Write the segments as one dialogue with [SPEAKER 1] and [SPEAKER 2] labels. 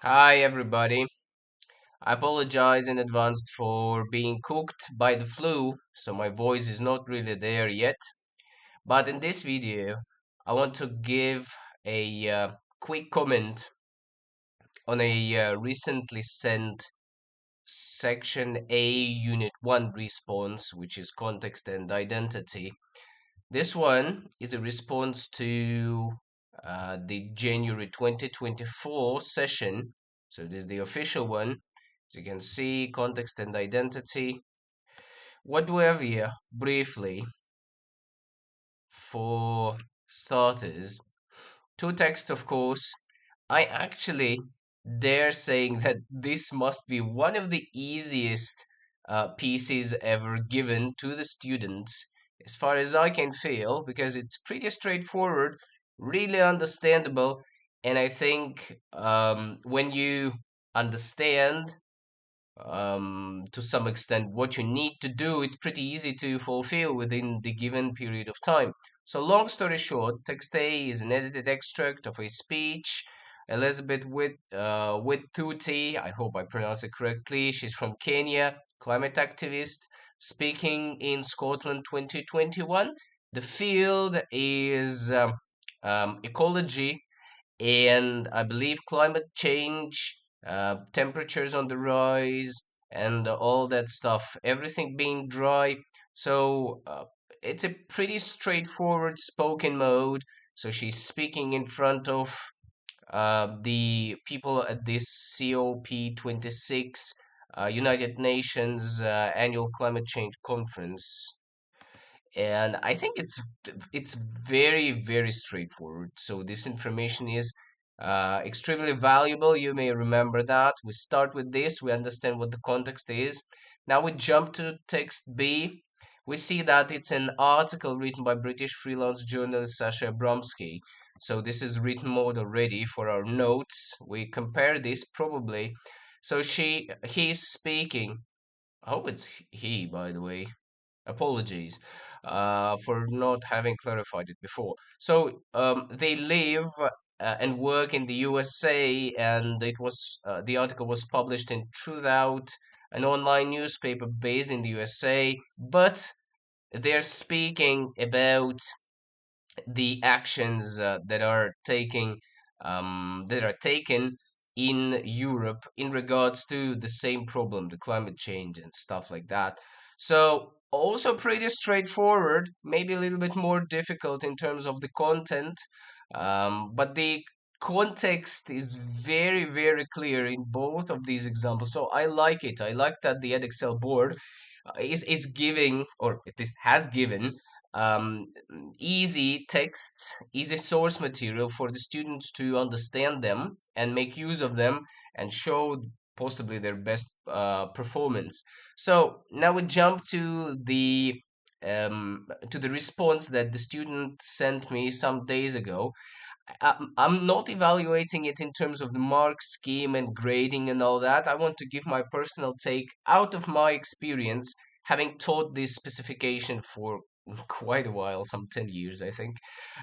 [SPEAKER 1] Hi, everybody. I apologize in advance for being cooked by the flu, so my voice is not really there yet. But in this video, I want to give a quick comment on a recently sent Section A Unit 1 response, which is context and identity. This one is a response to the January 2024 session. So this is the official one. As you can see, context and identity. What do we have here? Briefly, for starters, two texts, of course. I actually dare saying that this must be one of the easiest pieces ever given to the students, as far as I can feel, because it's pretty straightforward, really understandable, and I think when you understand to some extent what you need to do, it's pretty easy to fulfill within the given period of time. So, long story short, text A is an edited extract of a speech. Elizabeth Wituti, I hope I pronounce it correctly. She's from Kenya, climate activist, speaking in Scotland 2021. The field is ecology and I believe climate change, temperatures on the rise, and all that stuff, everything being dry. So it's a pretty straightforward spoken mode. So she's speaking in front of the people at this COP26, United Nations Annual Climate Change Conference, and I think it's very straightforward. So this information is extremely valuable. You may remember that. We start with this, we understand what the context is. Now we jump to text B. We see that it's an article written by British freelance journalist Sasha Abramsky. So this is written mode already for our notes. We compare this probably. So he's speaking. I hope it's he, by the way. Apologies for not having clarified it before. So they live and work in the USA, and the article was published in Truthout, an online newspaper based in the USA. But they're speaking about the actions that are taken in Europe in regards to the same problem, the climate change and stuff like that. So also pretty straightforward, maybe a little bit more difficult in terms of the content, but the context is very clear in both of these examples. So I like it. I like that the Edexcel board is giving, or it is, has given um, easy texts, easy source material for the students to understand them and make use of them and show possibly their best performance. So now we jump to the response that the student sent me some days ago. I'm not evaluating it in terms of the mark scheme and grading and all that. I want to give my personal take out of my experience, having taught this specification for quite a while, some 10 years, I think,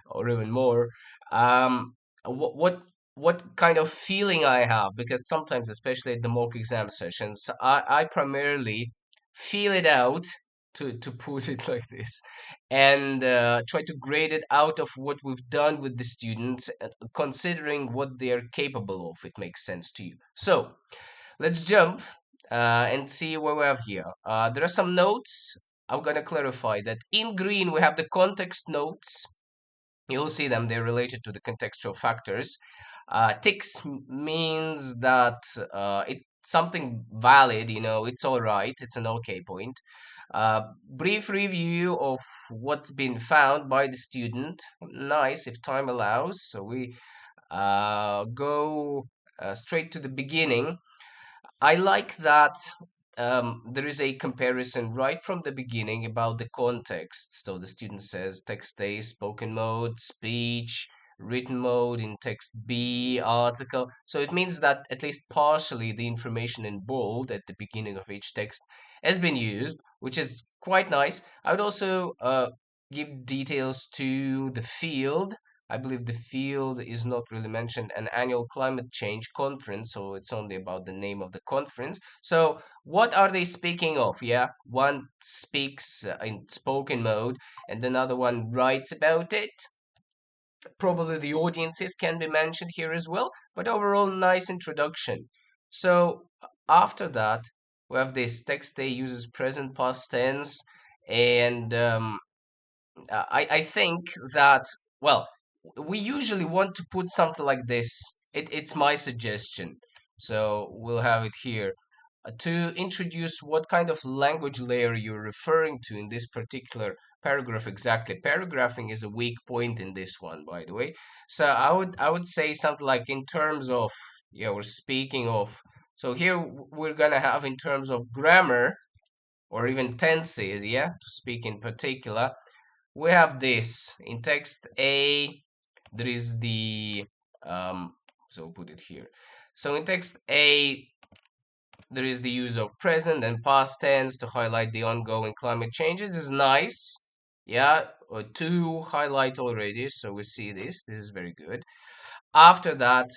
[SPEAKER 1] or even more. Um, what, what, what kind of feeling I have, because sometimes, especially at the mock exam sessions, I primarily feel it out, to put it like this, and try to grade it out of what we've done with the students, considering what they are capable of. It makes sense to you. So let's jump and see what we have here. There are some notes. I'm going to clarify that in green we have the context notes. You'll see them, they're related to the contextual factors. Ticks means that it's something valid, it's all right, it's an okay point. Brief review of what's been found by the student. Nice, if time allows. So we go straight to the beginning. I like that there is a comparison right from the beginning about the context. So the student says text A, spoken mode, speech, written mode in text B, article. So it means that at least partially the information in bold at the beginning of each text has been used, which is quite nice. I would also give details to the field. I believe the field is not really mentioned. An annual climate change conference, so it's only about the name of the conference. So what are they speaking of? Yeah, one speaks in spoken mode, and another one writes about it. Probably the audiences can be mentioned here as well, but overall, nice introduction. So after that, we have this text they uses present past tense, and I think that, well, we usually want to put something like this. It's my suggestion. So we'll have it here. To introduce what kind of language layer you're referring to in this particular paragraph exactly. Paragraphing is a weak point in this one, by the way. So I would say something like in terms of, yeah, we're speaking of. So here we're gonna have in terms of grammar or even tenses, yeah, to speak in particular. We have this in text A. There is the so put it here. So in text A, there is the use of present and past tense to highlight the ongoing climate changes. This is nice. Yeah, two highlight already, so we see this. This is very good. After that,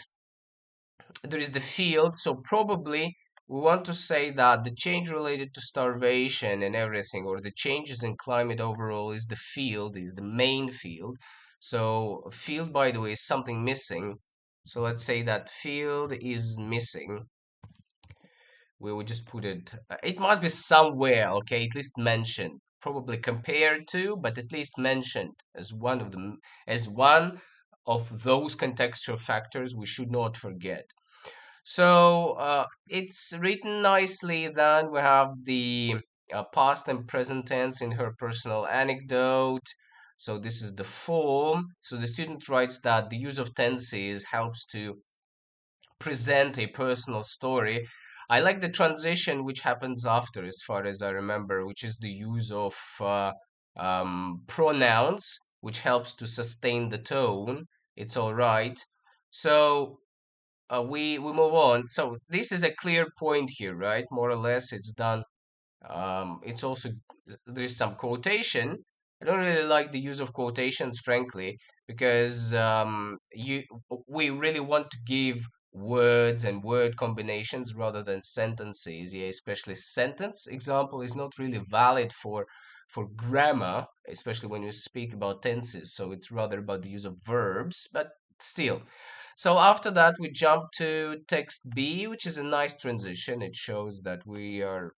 [SPEAKER 1] there is the field. So probably we want to say that the change related to starvation and everything, or the changes in climate overall, is the field, is the main field. So field, by the way, is something missing. So let's say that field is missing. We would just put it, it must be somewhere, okay, at least mentioned, probably compared to, but at least mentioned as one of them, as one of those contextual factors we should not forget. So it's written nicely. Then we have the past and present tense in her personal anecdote. So this is the form. So the student writes that the use of tenses helps to present a personal story. I like the transition which happens after, as far as I remember, which is the use of pronouns, which helps to sustain the tone. It's all right. So we move on. So this is a clear point here, right? More or less, it's done. It's also there's some quotation. I don't really like the use of quotations, frankly, because we really want to give words and word combinations rather than sentences. Yeah, especially sentence example is not really valid for grammar, especially when you speak about tenses. So it's rather about the use of verbs, but still. So after that, we jump to text B, which is a nice transition. It shows that we are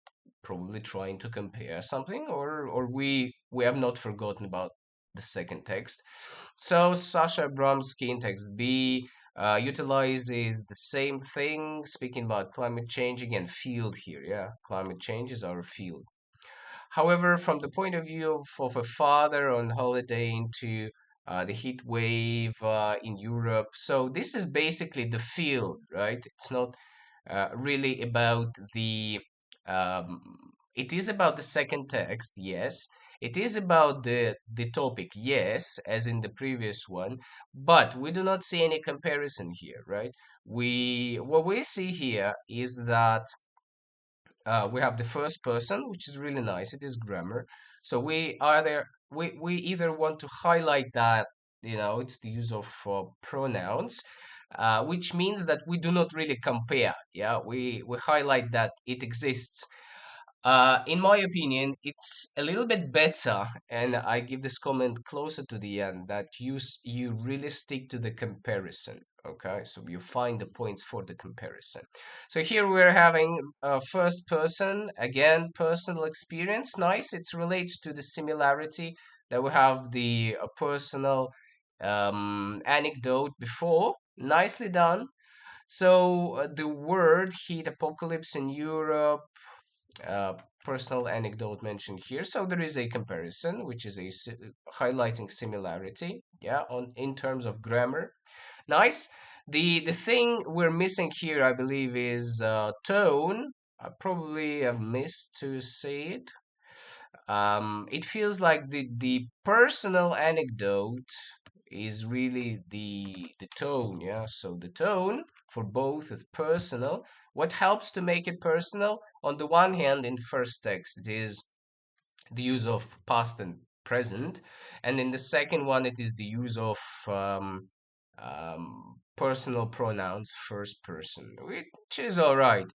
[SPEAKER 1] probably trying to compare something, or we have not forgotten about the second text. So Sasha Abramsky in text B utilizes the same thing, speaking about climate change. Again, field here, yeah, climate change is our field. However, from the point of view of a father on holiday into the heat wave in Europe, so this is basically the field, right? It's not really about the it is about the second text, yes. It is about the topic, yes, as in the previous one, but we do not see any comparison here, right? What we see here is that we have the first person, which is really nice. It is grammar. So we either want to highlight that, it's the use of pronouns, which means that we do not really compare. Yeah, we highlight that it exists. In my opinion, it's a little bit better, and I give this comment closer to the end, that you really stick to the comparison. Okay, so you find the points for the comparison. So here we're having first person, again, personal experience. Nice. It relates to the similarity that we have the personal anecdote before. Nicely done. So the word heat apocalypse in Europe, uh, personal anecdote mentioned here. So there is a comparison, which is highlighting similarity, yeah, on in terms of grammar. Nice. The thing we're missing here, I believe, is tone. I probably have missed to say it. It feels like the personal anecdote is really the tone, yeah. So the tone for both is personal. What helps to make it personal? On the one hand, in first text, it is the use of past and present. And in the second one, it is the use of personal pronouns, first person, which is all right.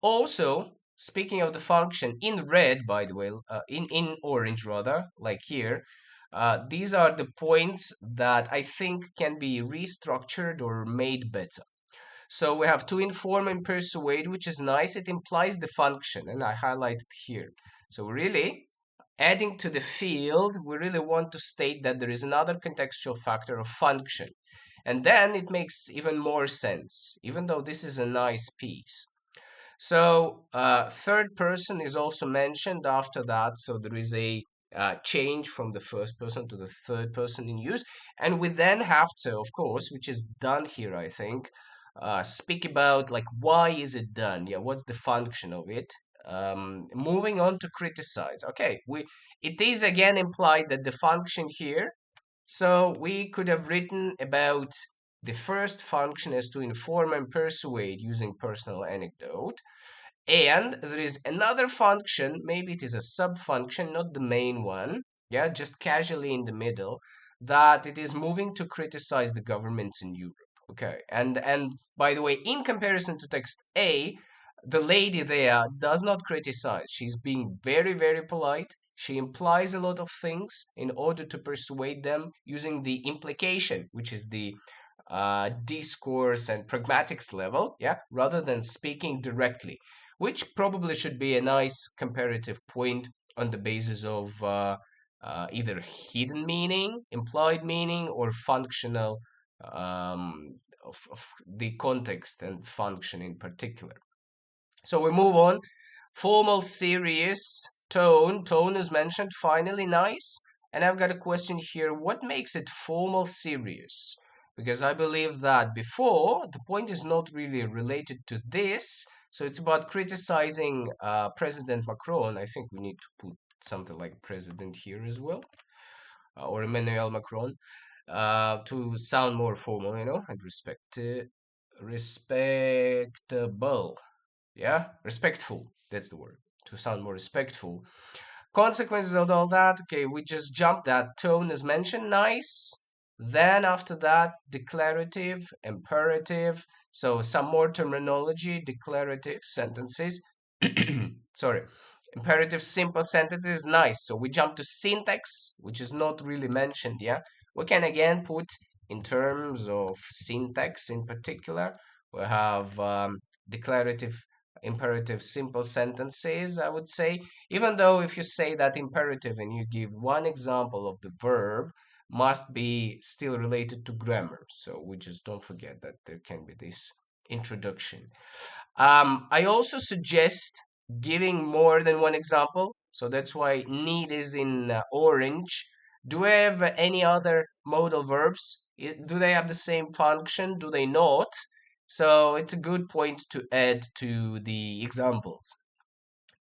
[SPEAKER 1] Also, speaking of the function, in red, by the way, in orange rather, like here, these are the points that I think can be restructured or made better. So we have to inform and persuade, which is nice. It implies the function, and I highlight it here. So really, adding to the field, we really want to state that there is another contextual factor of function. And then it makes even more sense, even though this is a nice piece. So third person is also mentioned after that. So there is a change from the first person to the third person in use. And we then have to, of course, which is done here, I think, speak about like why is it done? Yeah, what's the function of it? Moving on to criticize. Okay, it is again implied that the function here. So we could have written about the first function as to inform and persuade using personal anecdote. And there is another function, maybe it is a sub-function, not the main one, yeah, just casually in the middle, that it is moving to criticize the governments in Europe. Okay, and by the way, in comparison to text A, the lady there does not criticize. She's being very, very polite. She implies a lot of things in order to persuade them using the implication, which is the discourse and pragmatics level, yeah, rather than speaking directly, which probably should be a nice comparative point on the basis of either hidden meaning, implied meaning, or functional of the context and function in particular. So we move on. Formal, serious, tone. Tone is mentioned, finally, nice. And I've got a question here. What makes it formal, serious? Because I believe that before, the point is not really related to this. So it's about criticizing President Macron. I think we need to put something like president here as well, or Emmanuel Macron, to sound more formal, and respectable. Yeah, respectful. That's the word. To sound more respectful. Consequences of all that. Okay, we just jumped that. Tone is mentioned. Nice. Then after that, declarative, imperative. So some more terminology. Declarative sentences. Sorry. Imperative simple sentences. Nice. So we jump to syntax, which is not really mentioned. Yeah. We can again put in terms of syntax in particular. We have declarative, imperative simple sentences, I would say, even though if you say that imperative and you give one example of the verb, must be still related to grammar. So we just don't forget that there can be this introduction. I also suggest giving more than one example. So that's why need is in orange. Do we have any other modal verbs? Do they have the same function? Do they not? So it's a good point to add to the examples.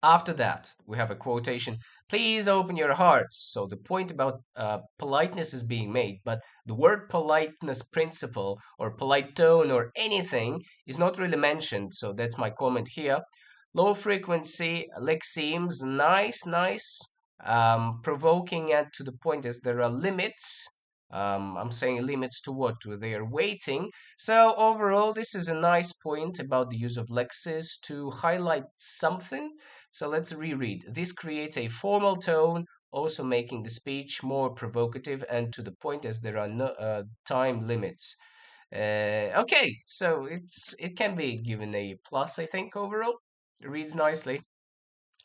[SPEAKER 1] After that, we have a quotation. Please open your hearts. So the point about politeness is being made, but the word politeness principle or polite tone or anything is not really mentioned. So that's my comment here. Low frequency lexemes, nice, nice. Provoking and to the point is there are limits. I'm saying limits to what? To their weighting. So overall, this is a nice point about the use of lexes to highlight something. So let's reread. This creates a formal tone, also making the speech more provocative and to the point as there are no time limits. Okay, so it can be given a plus, I think, overall. It reads nicely.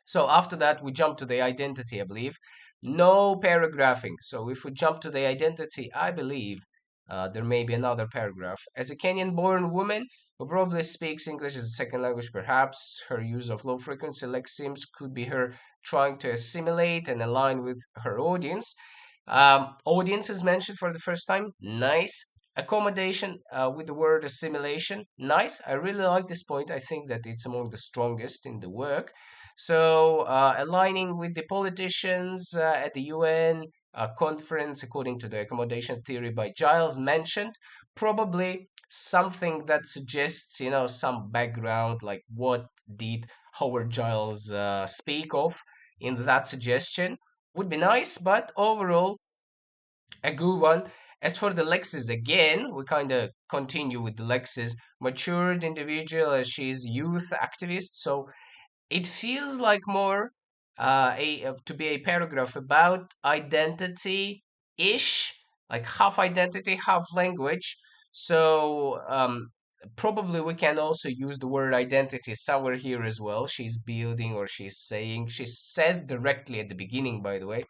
[SPEAKER 1] So after that, we jump to the identity, I believe. No paragraphing. So if we jump to the identity, I believe there may be another paragraph. As a Kenyan-born woman who probably speaks English as a second language, perhaps her use of low-frequency lexemes could be her trying to assimilate and align with her audience. Audience is mentioned for the first time. Nice. Accommodation with the word assimilation. Nice. I really like this point. I think that it's among the strongest in the work. So aligning with the politicians at the UN conference, according to the accommodation theory by Giles mentioned, probably something that suggests, some background, like what did Howard Giles speak of in that suggestion. would be nice, but overall, a good one. As for the Lexis, again, we kind of continue with the Lexis, matured individual as she's youth activist. So it feels like more to be a paragraph about identity ish, like half identity, half language. So probably we can also use the word identity somewhere here as well. She's building or she's saying, she says directly at the beginning, by the way.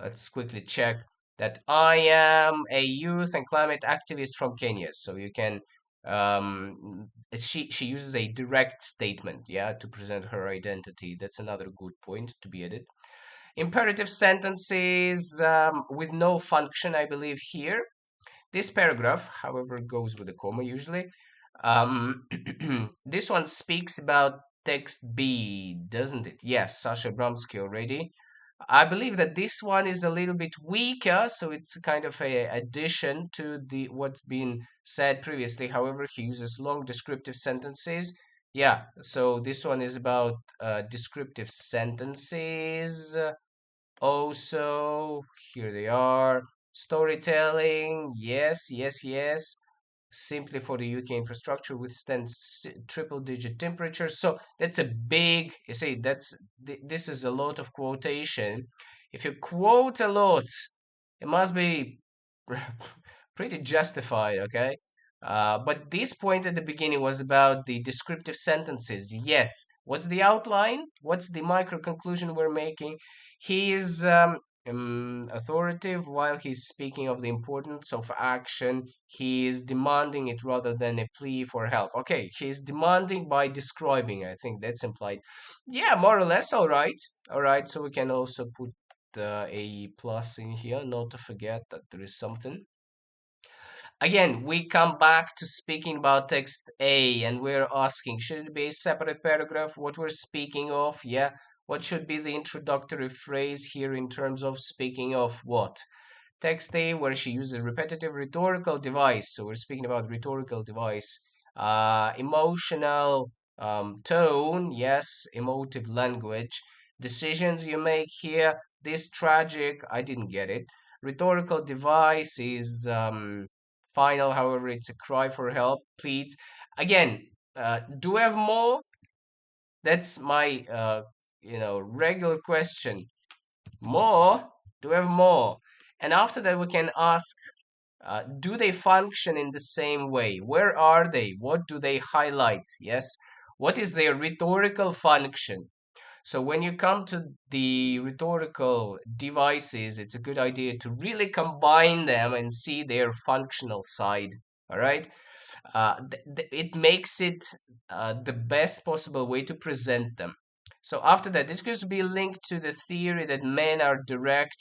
[SPEAKER 1] Let's quickly check that I am a youth and climate activist from Kenya. So you can she uses a direct statement, yeah, to present her identity. That's another good point to be added. Imperative sentences with no function, I believe here. This paragraph, however, goes with a comma usually. Um, this one speaks about text B, doesn't it? Yes, Sasha Bromsky already. I believe that this one is a little bit weaker, so it's kind of a addition to the what's been said previously. However, he uses long descriptive sentences. Yeah, so this one is about descriptive sentences. Also, here they are. Storytelling. Yes, yes, yes. Simply for the UK infrastructure withstands triple digit temperatures. So that's a big, you see, this is a lot of quotation. If you quote a lot, it must be pretty justified, okay? But this point at the beginning was about the descriptive sentences. Yes. What's the outline? What's the micro conclusion we're making? He is authoritative while he's speaking of the importance of action. He is demanding it rather than a plea for help. Okay, he's demanding by describing. I think that's implied. Yeah, more or less. All right. All right. So we can also put a plus in here, not to forget that there is something. Again, we come back to speaking about text A and we're asking, should it be a separate paragraph? What we're speaking of, yeah. What should be the introductory phrase here in terms of speaking of what? Text A, where she uses repetitive rhetorical device. So we're speaking about rhetorical device. Emotional tone, yes, emotive language. Decisions you make here, this tragic, I didn't get it. Rhetorical device is final, however, it's a cry for help, pleads. Again, do we have more? That's my regular question. More? Do we have more? And after that, we can ask, do they function in the same way? Where are they? What do they highlight? Yes. What is their rhetorical function? So when you come to the rhetorical devices, it's a good idea to really combine them and see their functional side. All right. It makes it the best possible way to present them. So after that, this could be linked to the theory that men are direct.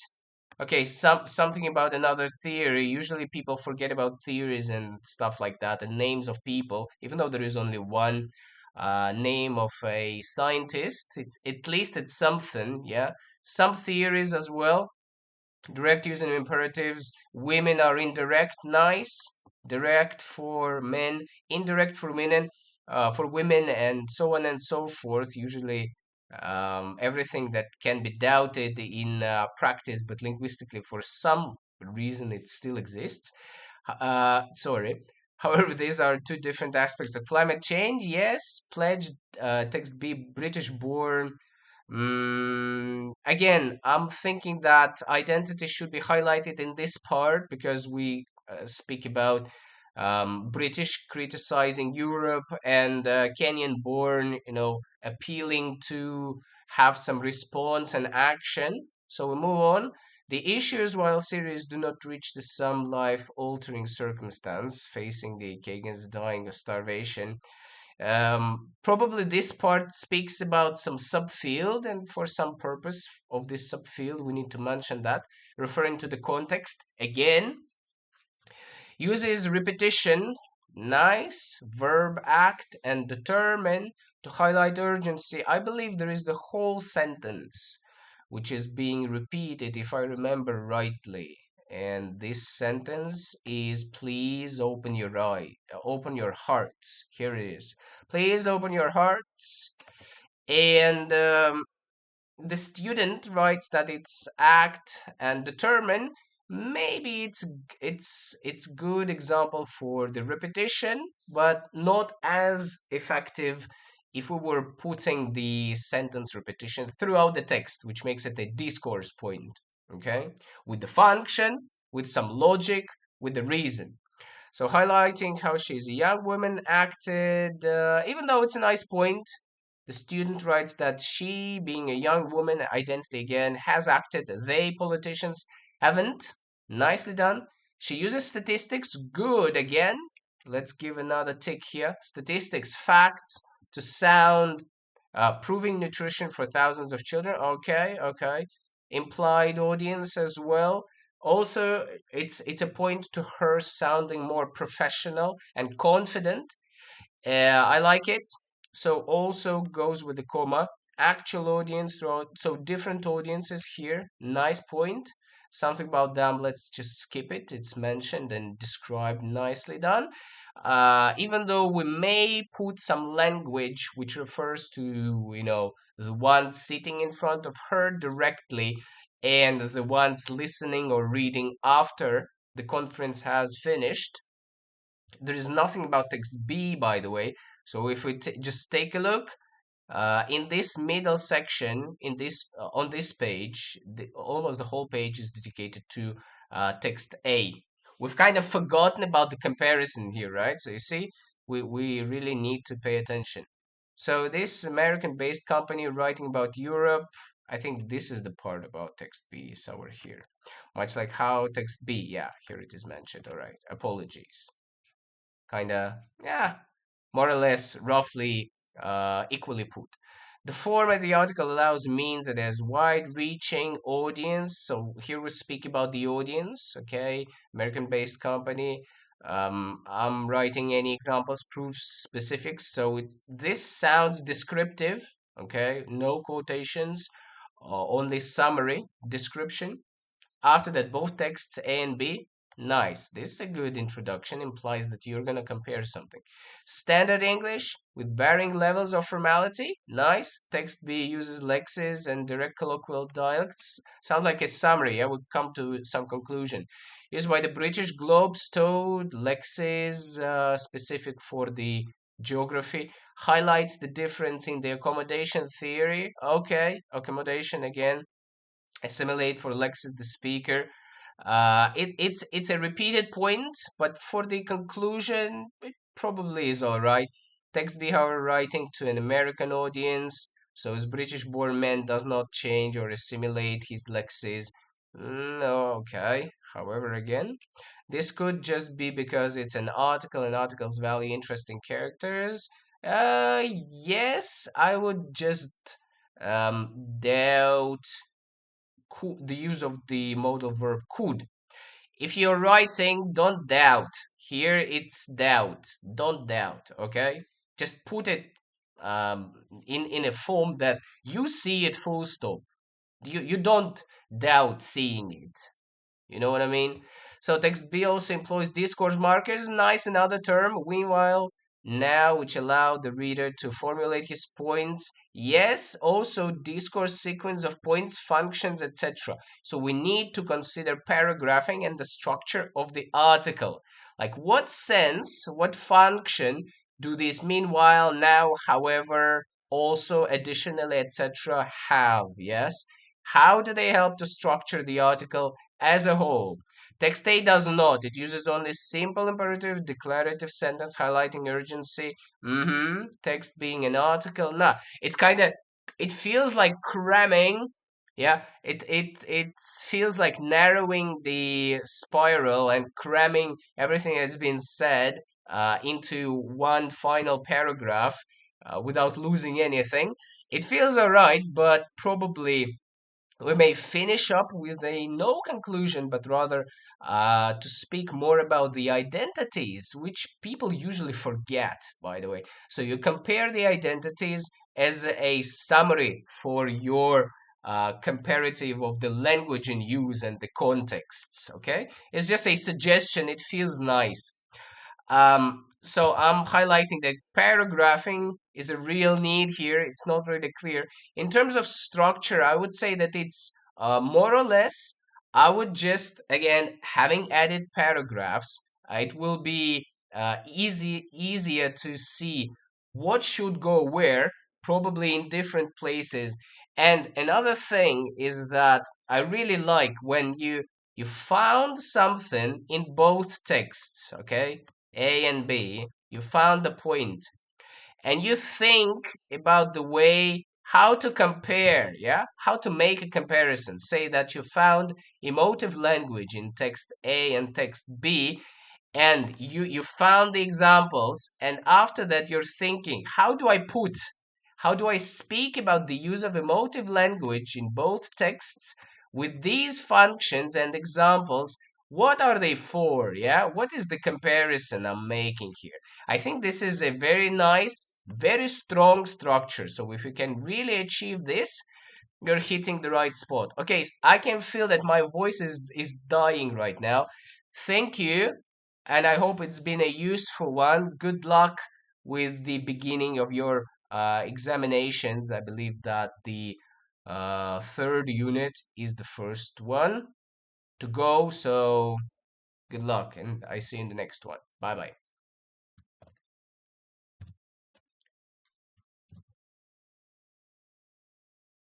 [SPEAKER 1] Okay, something about another theory. Usually people forget about theories and stuff like that, and names of people, even though there is only one name of a scientist. It's at least it's something, yeah. Some theories as well. Direct using imperatives. Women are indirect, nice. Direct for men, indirect for women, and so on and so forth. Usually, everything that can be doubted in practice, but linguistically, for some reason, it still exists. Sorry. However, these are two different aspects of climate change. Yes, pledged text B, British born. Again, I'm thinking that identity should be highlighted in this part because we speak about British criticizing Europe and Kenyan born, appealing to have some response and action. So we move on. The issues, while serious, do not reach the some life-altering circumstance facing the Kagans dying of starvation. Probably this part speaks about some subfield, and for some purpose of this subfield, we need to mention that, referring to the context. Again, uses repetition, nice, verb act, and determine to highlight urgency. I believe there is the whole sentence which is being repeated, if I remember rightly. And this sentence is please open your open your hearts. Here it is. Please open your hearts. And the student writes that it's act and determine. Maybe it's good example for the repetition, but not as effective if we were putting the sentence repetition throughout the text, which makes it a discourse point. Okay, with the function, with some logic, with the reason. So highlighting how she's a young woman acted, even though it's a nice point, the student writes that she, being a young woman, identity again, has acted. They, politicians, haven't. Nicely done. She uses statistics. Good again. Let's give another tick here. Statistics, facts to sound, proving nutrition for thousands of children. Okay, okay. Implied audience as well. Also, it's a point to her sounding more professional and confident. I like it. So also goes with the comma. Actual audience, so different audiences here. Nice point. Something about them, let's just skip it. It's mentioned and described, nicely done. Even though we may put some language which refers to, the one sitting in front of her directly and the ones listening or reading after the conference has finished. There is nothing about text B, by the way. So if we just take a look, in this middle section, in this on this page, almost the whole page is dedicated to text A. We've kind of forgotten about the comparison here, right? So you see, we really need to pay attention. So this American-based company writing about Europe, I think this is the part about text B somewhere here. Much like how text B, yeah, here it is mentioned. All right, apologies. Kind of, yeah, more or less roughly equally put. The format of the article allows means that has wide-reaching audience. So here we speak about the audience, okay? American-based company. I'm writing any examples, proofs, specifics. So this sounds descriptive, okay? No quotations, only summary, description. After that, both texts A and B. Nice. This is a good introduction, implies that you're going to compare something. Standard English with varying levels of formality. Nice. Text B uses lexes and direct colloquial dialects. Sounds like a summary. I would come to some conclusion. Used by the British Globe Stowed lexes specific for the geography. Highlights the difference in the accommodation theory. Okay. Accommodation again, assimilate for Lexus the speaker. It's a repeated point, but for the conclusion, it probably is all right. Text B, however, writing to an American audience, so his British-born man does not change or assimilate his Lexus. Okay. However, again, this could just be because it's an article and articles value interesting characters. Yes, I would just doubt the use of the modal verb could. If you're writing, don't doubt. Here it's doubt. Don't doubt. Okay, just put it in a form that you see it full stop. You don't doubt seeing it. You know what I mean? So text B also employs discourse markers, nice another term. Meanwhile, now which allow the reader to formulate his points. Yes, also discourse sequence of points, functions, etc. So we need to consider paragraphing and the structure of the article. Like what sense, what function do these meanwhile, now, however, also, additionally, etc. have? Yes. How do they help to structure the article as a whole? Text A does not. It uses only simple imperative declarative sentence highlighting urgency. Text being an article. Nah, it's kind of, it feels like cramming. Yeah, it feels like narrowing the spiral and cramming everything that's been said into one final paragraph without losing anything. It feels alright, but probably we may finish up with a no conclusion, but rather to speak more about the identities, which people usually forget, by the way. So you compare the identities as a summary for your comparative of the language in use and the contexts, okay? It's just a suggestion. It feels nice. So I'm highlighting that paragraphing is a real need here. It's not really clear. In terms of structure, I would say that it's more or less, I would just, again, having added paragraphs, it will be easier to see what should go where, probably in different places. And another thing is that I really like when you found something in both texts, okay? A and B, you found the point, and you think about the way how to compare, yeah? How to make a comparison. Say that you found emotive language in text A and text B, and you found the examples, and after that you're thinking, how do I speak about the use of emotive language in both texts with these functions and examples? What are they for? Yeah, what is the comparison I'm making here? I think this is a very nice, very strong structure. So if you can really achieve this, you're hitting the right spot. Okay, I can feel that my voice is dying right now. Thank you, and I hope it's been a useful one. Good luck with the beginning of your examinations. I believe that the third unit is the first one to go. So good luck, and I see you in the next one. Bye bye.